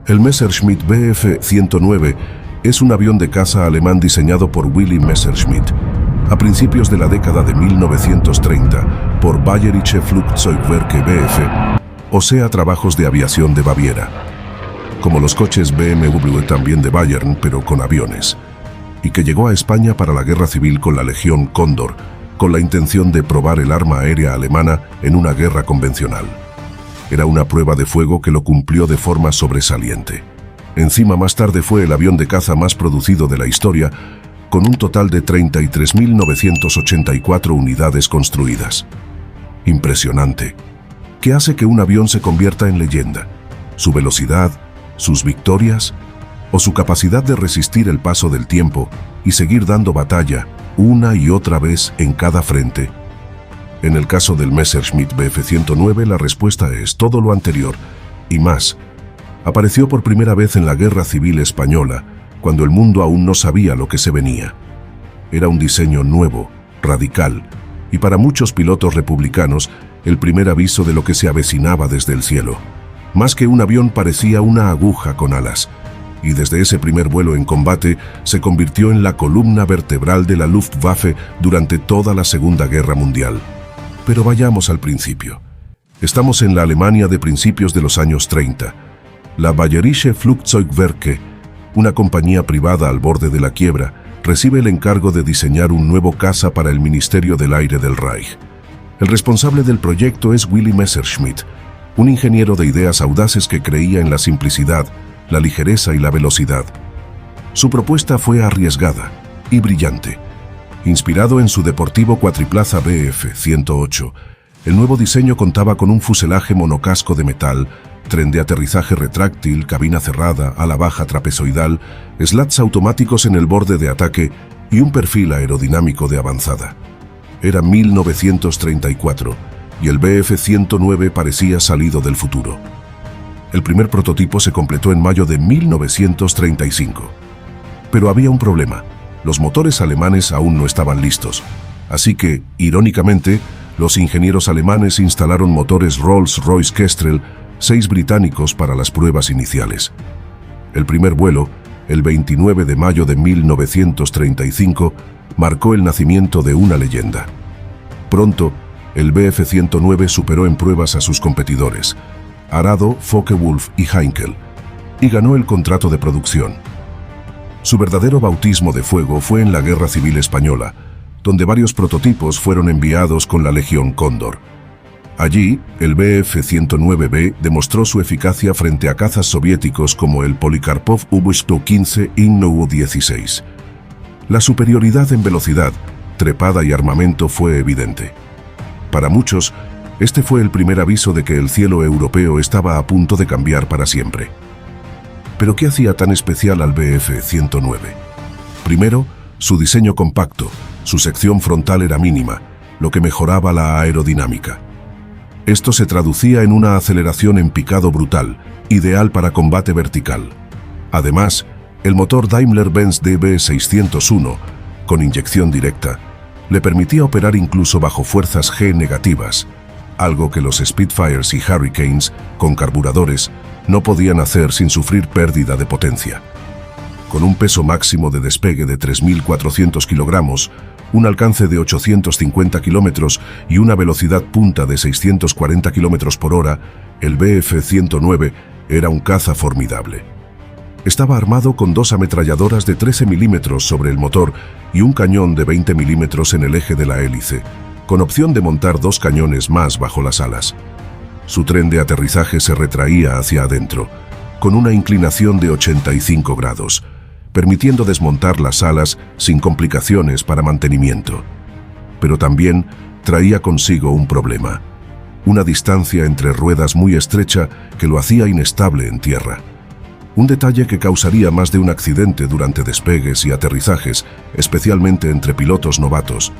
El Messerschmitt Bf-109 es un avión de caza alemán diseñado por Willy Messerschmitt a principios de la década de 1930 por Bayerische Flugzeugwerke BF, o sea, Trabajos de Aviación de Baviera, como los coches BMW también de Bayern, pero con aviones, y que llegó a España para la Guerra Civil con la Legión Cóndor, con la intención de probar el arma aérea alemana en una guerra convencional. Era una prueba de fuego que lo cumplió de forma sobresaliente. Encima, más tarde fue el avión de caza más producido de la historia, con un total de 33.984 unidades construidas. Impresionante. ¿Qué hace que un avión se convierta en leyenda? ¿Su velocidad, sus victorias o su capacidad de resistir el paso del tiempo y seguir dando batalla una y otra vez en cada frente? En el caso del Messerschmitt Bf-109, la respuesta es todo lo anterior y más. Apareció por primera vez en la Guerra Civil Española, cuando el mundo aún no sabía lo que se venía. Era un diseño nuevo, radical, y para muchos pilotos republicanos, el primer aviso de lo que se avecinaba desde el cielo. Más que un avión, parecía una aguja con alas, y desde ese primer vuelo en combate se convirtió en la columna vertebral de la Luftwaffe durante toda la Segunda Guerra Mundial. Pero vayamos al principio. Estamos en la Alemania de principios de los años 30. La Bayerische Flugzeugwerke, una compañía privada al borde de la quiebra, recibe el encargo de diseñar un nuevo caza para el Ministerio del Aire del Reich. El responsable del proyecto es Willy Messerschmitt, un ingeniero de ideas audaces que creía en la simplicidad, la ligereza y la velocidad. Su propuesta fue arriesgada y brillante. Inspirado en su deportivo cuatriplaza Bf-108, el nuevo diseño contaba con un fuselaje monocasco de metal, tren de aterrizaje retráctil, cabina cerrada, ala baja trapezoidal, slats automáticos en el borde de ataque y un perfil aerodinámico de avanzada. Era 1934 y el Bf-109 parecía salido del futuro. El primer prototipo se completó en mayo de 1935. Pero había un problema. Los motores alemanes aún no estaban listos. Así que, irónicamente, los ingenieros alemanes instalaron motores Rolls-Royce Kestrel 6 británicos para las pruebas iniciales. El primer vuelo, el 29 de mayo de 1935, marcó el nacimiento de una leyenda. Pronto, el Bf-109 superó en pruebas a sus competidores, Arado, Focke-Wulf y Heinkel, y ganó el contrato de producción. Su verdadero bautismo de fuego fue en la Guerra Civil Española, donde varios prototipos fueron enviados con la Legión Cóndor. Allí, el Bf-109B demostró su eficacia frente a cazas soviéticos como el Polikarpov U-115 y U-16. La superioridad en velocidad, trepada y armamento fue evidente. Para muchos, este fue el primer aviso de que el cielo europeo estaba a punto de cambiar para siempre. ¿Pero qué hacía tan especial al Bf-109? Primero, su diseño compacto. Su sección frontal era mínima, lo que mejoraba la aerodinámica. Esto se traducía en una aceleración en picado brutal, ideal para combate vertical. Además, el motor Daimler-Benz DB601, con inyección directa, le permitía operar incluso bajo fuerzas G negativas, algo que los Spitfires y Hurricanes, con carburadores, no podían hacer sin sufrir pérdida de potencia. Con un peso máximo de despegue de 3.400 kilogramos, un alcance de 850 kilómetros y una velocidad punta de 640 kilómetros por hora, el Bf-109 era un caza formidable. Estaba armado con 2 ametralladoras de 13 milímetros sobre el motor y un cañón de 20 milímetros en el eje de la hélice, con opción de montar 2 cañones más bajo las alas. Su tren de aterrizaje se retraía hacia adentro, con una inclinación de 85 grados, permitiendo desmontar las alas sin complicaciones para mantenimiento. Pero también traía consigo un problema: una distancia entre ruedas muy estrecha que lo hacía inestable en tierra. Un detalle que causaría más de un accidente durante despegues y aterrizajes, especialmente entre pilotos novatos.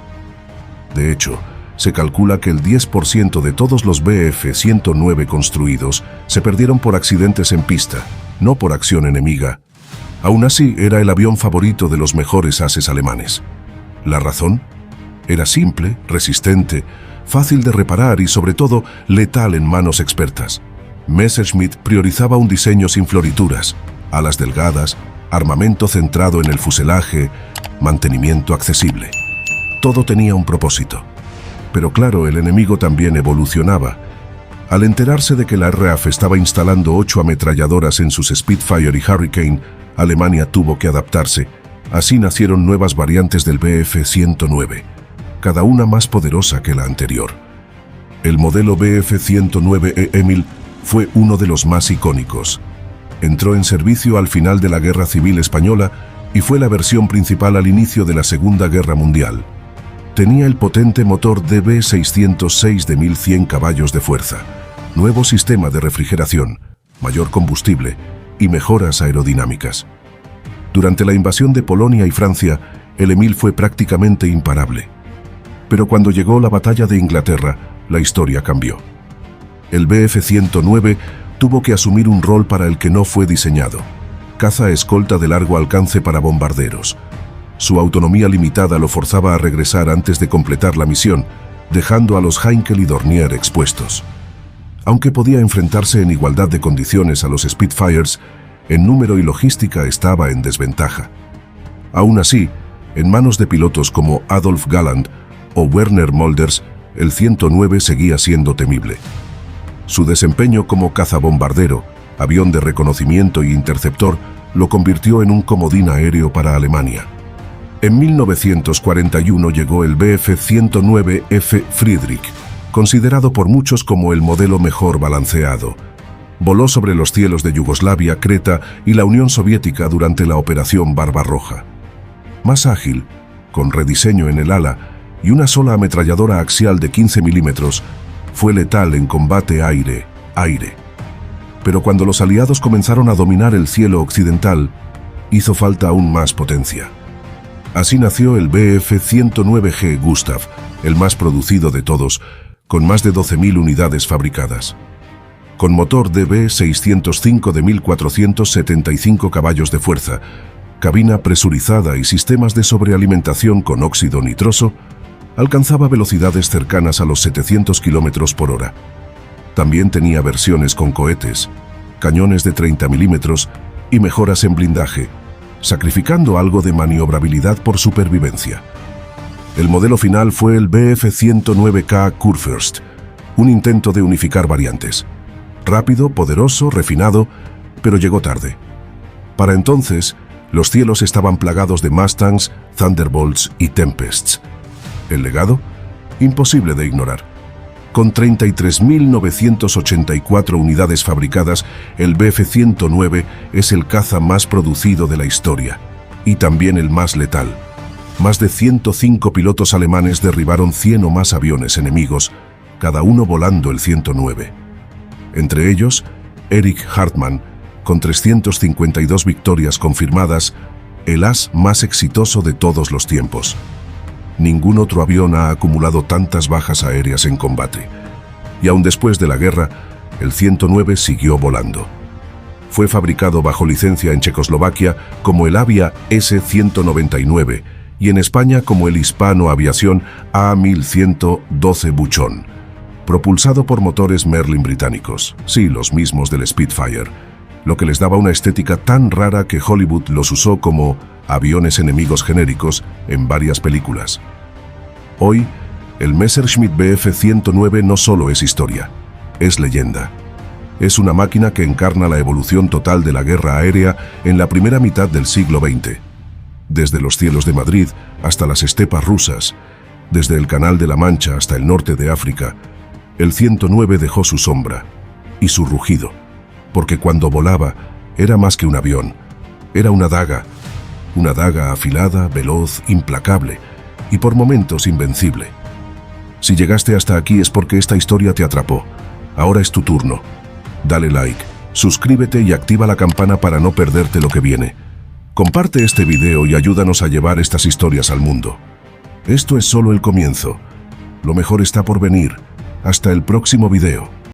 De hecho, se calcula que el 10% de todos los Bf-109 construidos se perdieron por accidentes en pista, no por acción enemiga. Aún así, era el avión favorito de los mejores ases alemanes. ¿La razón? Era simple, resistente, fácil de reparar y, sobre todo, letal en manos expertas. Messerschmitt priorizaba un diseño sin florituras, alas delgadas, armamento centrado en el fuselaje, mantenimiento accesible. Todo tenía un propósito. Pero claro, el enemigo también evolucionaba. Al enterarse de que la RAF estaba instalando 8 ametralladoras en sus Spitfire y Hurricane, Alemania tuvo que adaptarse. Así nacieron nuevas variantes del Bf-109, cada una más poderosa que la anterior. El modelo Bf-109E Emil fue uno de los más icónicos. Entró en servicio al final de la Guerra Civil Española y fue la versión principal al inicio de la Segunda Guerra Mundial. Tenía el potente motor DB606 de 1100 caballos de fuerza, nuevo sistema de refrigeración, mayor combustible y mejoras aerodinámicas. Durante la invasión de Polonia y Francia, el Emil fue prácticamente imparable. Pero cuando llegó la batalla de Inglaterra, la historia cambió. El Bf-109 tuvo que asumir un rol para el que no fue diseñado: caza escolta de largo alcance para bombarderos. Su autonomía limitada lo forzaba a regresar antes de completar la misión, dejando a los Heinkel y Dornier expuestos. Aunque podía enfrentarse en igualdad de condiciones a los Spitfires, en número y logística estaba en desventaja. Aún así, en manos de pilotos como Adolf Galland o Werner Mölders, el 109 seguía siendo temible. Su desempeño como cazabombardero, avión de reconocimiento y interceptor lo convirtió en un comodín aéreo para Alemania. En 1941 llegó el Bf-109F Friedrich, considerado por muchos como el modelo mejor balanceado. Voló sobre los cielos de Yugoslavia, Creta y la Unión Soviética durante la Operación Barbarroja. Más ágil, con rediseño en el ala y una sola ametralladora axial de 15 milímetros, fue letal en combate aire-aire. Pero cuando los aliados comenzaron a dominar el cielo occidental, hizo falta aún más potencia. Así nació el Bf-109G Gustav, el más producido de todos, con más de 12.000 unidades fabricadas. Con motor DB605 de 1.475 caballos de fuerza, cabina presurizada y sistemas de sobrealimentación con óxido nitroso, alcanzaba velocidades cercanas a los 700 km por hora. También tenía versiones con cohetes, cañones de 30 milímetros y mejoras en blindaje, sacrificando algo de maniobrabilidad por supervivencia. El modelo final fue el Bf-109K Kurfürst, un intento de unificar variantes. Rápido, poderoso, refinado, pero llegó tarde. Para entonces, los cielos estaban plagados de Mustangs, Thunderbolts y Tempests. ¿El legado? Imposible de ignorar. Con 33.984 unidades fabricadas, el Bf-109 es el caza más producido de la historia, y también el más letal. Más de 105 pilotos alemanes derribaron 100 o más aviones enemigos, cada uno volando el 109. Entre ellos, Erich Hartmann, con 352 victorias confirmadas, el as más exitoso de todos los tiempos. Ningún otro avión ha acumulado tantas bajas aéreas en combate. Y aún después de la guerra, el 109 siguió volando. Fue fabricado bajo licencia en Checoslovaquia como el Avia S-199 y en España como el Hispano Aviación A1112 Buchón, propulsado por motores Merlin británicos, sí, los mismos del Spitfire, lo que les daba una estética tan rara que Hollywood los usó como aviones enemigos genéricos en varias películas. Hoy, el Messerschmitt Bf-109 no solo es historia, es leyenda. Es una máquina que encarna la evolución total de la guerra aérea en la primera mitad del siglo XX. Desde los cielos de Madrid hasta las estepas rusas, desde el Canal de la Mancha hasta el norte de África, el 109 dejó su sombra y su rugido, porque cuando volaba era más que un avión, era una daga afilada, veloz, implacable y por momentos invencible. Si llegaste hasta aquí es porque esta historia te atrapó. Ahora es tu turno. Dale like, suscríbete y activa la campana para no perderte lo que viene. Comparte este video y ayúdanos a llevar estas historias al mundo. Esto es solo el comienzo. Lo mejor está por venir. Hasta el próximo video.